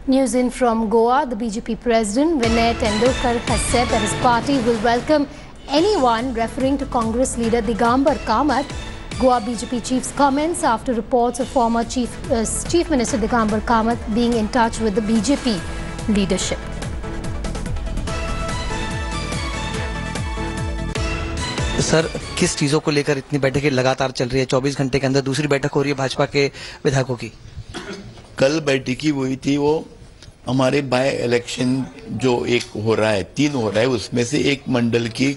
News in from Goa. The BJP president Vinay Tendulkar has said that his party will welcome anyone referring to Congress leader Digambar Kamath. Goa BJP chief's comments after reports of former Chief Minister Digambar Kamath being in touch with the BJP leadership. Sir, किस चीज़ों को लेकर इतनी बैठकें लगातार चल रही है? 24 घंटे के अंदर दूसरी बैठक हो रही है भाजपा के विधायकों की। कल बैठकी हुई थी, वो हमारे बाय इलेक्शन जो एक हो रहा है, 3 हो रहा है, उसमें से एक मंडल की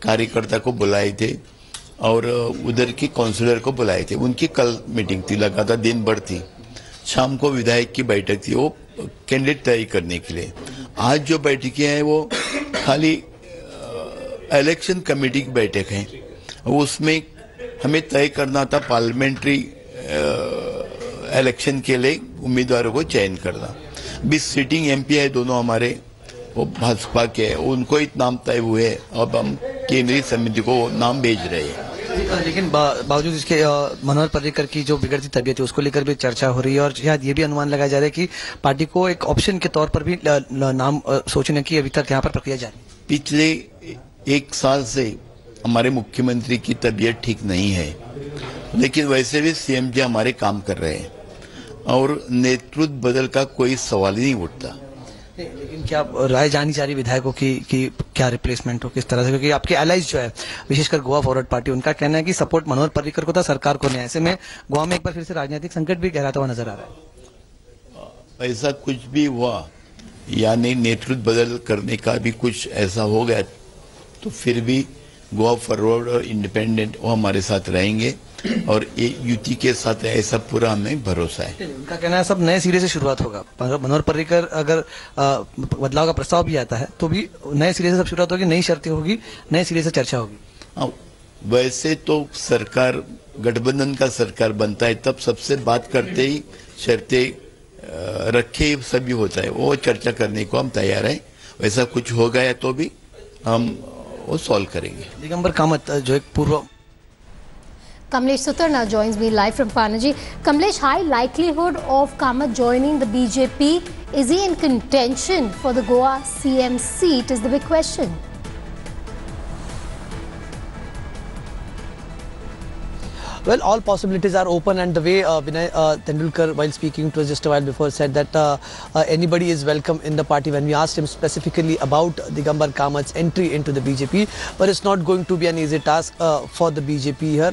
कार्यकर्ता को बुलाए थे और उधर की काउंसलर को बुलाए थे। उनकी कल मीटिंग थी, लगातार दिन भर थी। शाम को विधायक की बैठक थी, वो कैंडिडेट तय करने के लिए। आज जो बैठकें हैं वो खाली इलेक्शन कमेटी की बैठक है। उसमें हमें तय करना था पार्लियामेंट्री इलेक्शन के लिए उम्मीदवारों को चयन करना। 20 सिटिंग एमपी है दोनों हमारे, वो भाजपा के हैं, उनको ही नाम तय हुए। अब हम केंद्रीय समिति को नाम भेज रहे हैं। लेकिन बावजूद इसके मनोहर पर्रिकर की जो बिगड़ती तबीयत है उसको लेकर भी चर्चा हो रही है और शायद ये भी अनुमान लगाया जा रहा है कि पार्टी को एक ऑप्शन के तौर पर भी नाम सोचने की अभी तक यहाँ पर प्रक्रिया जारी है। पिछले 1 साल से हमारे मुख्यमंत्री की तबीयत ठीक नहीं है, लेकिन वैसे भी सीएम जी हमारे काम कर रहे हैं और नेतृत्व बदल का कोई सवाल ही नहीं उठता। लेकिन क्या राय जानी जा रही विधायकों की कि क्या रिप्लेसमेंट हो, किस तरह से? क्योंकि आपके एलाइज जो है, विशेषकर गोवा फॉरवर्ड पार्टी, उनका कहना है कि सपोर्ट मनोहर पर्रिकर को था, सरकार को नहीं। ऐसे में गोवा में एक बार फिर से राजनीतिक संकट भी गहराता हुआ नजर आ रहा है। ऐसा कुछ भी हुआ यानी नेतृत्व बदल करने का भी कुछ ऐसा हो गया तो फिर भी गोवा फॉरवर्ड और इंडिपेंडेंट वो हमारे साथ रहेंगे और ये युति के साथ ऐसा पूरा हमें भरोसा है। उनका कहना है सब नए सिरे से शुरुआत होगा। मनोहर पर्रिकर अगर बदलाव का प्रस्ताव भी आता है तो भी नए सिरे से सब शुरुआत होगी, नई शर्तें होगी, नए सिरे से चर्चा होगी। वैसे तो सरकार गठबंधन का सरकार बनता है तब सबसे बात करते ही शर्तें रखे सभी होता है, वो चर्चा करने को हम तैयार हैं। वैसा कुछ हो गया तो भी हम वो सॉल्व करेंगे। दिगंबर कामत जो एक पूर्व Kamlesh Sutar now joins me live from Panaji. Kamlesh, high likelihood of Kamath joining the BJP. Is he in contention for the Goa CM seat is the big question. Well, all possibilities are open, and the way Vinay Tendulkar, while speaking to us just a while before, said that anybody is welcome in the party. When we asked him specifically about Digambar Kamath's entry into the BJP, but it's not going to be an easy task for the BJP here.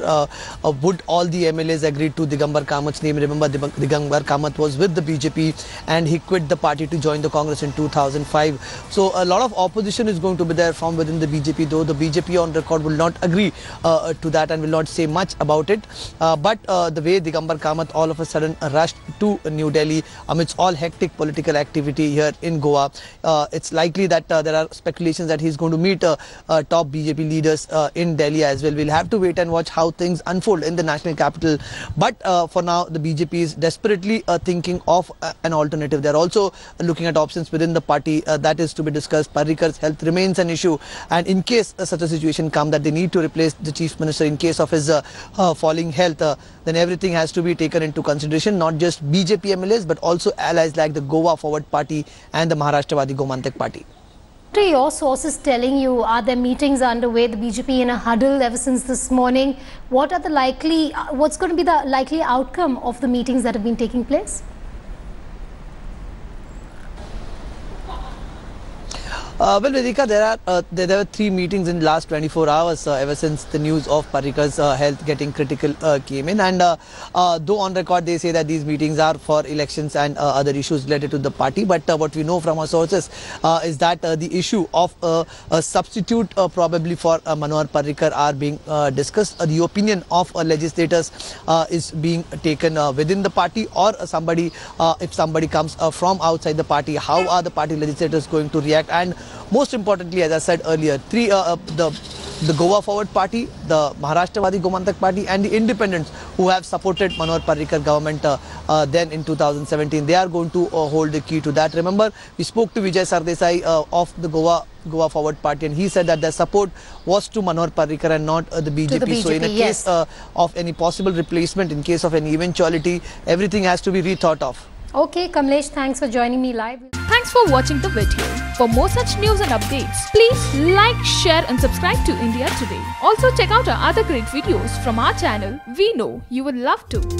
Would all the MLAs agree to Digambar Kamath's name? Remember, Digambar Kamath was with the BJP and he quit the party to join the Congress in 2005. So a lot of opposition is going to be there from within the BJP, though the BJP on record will not agree to that and will not say much about it. But the way Digambar Kamath all of a sudden rushed to New Delhi amidst all hectic political activity here in Goa, it's likely that there are speculations that he's going to meet top BJP leaders in Delhi as well. We'll have to wait and watch how things unfold in the national capital. But for now, the BJP is desperately thinking of an alternative. They're also looking at options within the party that is to be discussed. Parrikar's health remains an issue, and in case such a situation comes that they need to replace the Chief Minister in case of his falling health, then everything has to be taken into consideration, not just BJP MLAs but also allies like the Goa Forward Party and the Maharashtrawadi Gomantak Party. What are your sources telling you? Are there meetings underway, the BJP in a huddle ever since this morning? What's going to be the likely outcome of the meetings that have been taking place? Well, Vedika, there were 3 meetings in the last 24 hours ever since the news of Parrikar's health getting critical came in. And though on record they say that these meetings are for elections and other issues related to the party, but what we know from our sources is that the issue of a substitute probably for Manohar Parrikar are being discussed. The opinion of legislators is being taken within the party, or somebody, if somebody comes from outside the party, how are the party legislators going to react? And most importantly, as I said earlier, the Goa Forward Party, the Maharashtrawadi Gomantak Party and the independents who have supported Manohar Parrikar government then in 2017, they are going to hold the key to that. Remember, we spoke to Vijay Sardesai of the Goa Forward Party, and he said that their support was to Manohar Parrikar and not the BJP. So in a case of any possible replacement, in case of any eventuality, everything has to be rethought of. Okay, Kamlesh, thanks for joining me live. Thanks for watching the video. For more such news and updates, please like, share and subscribe to India Today. Also check out our other great videos from our channel. We know you will love to.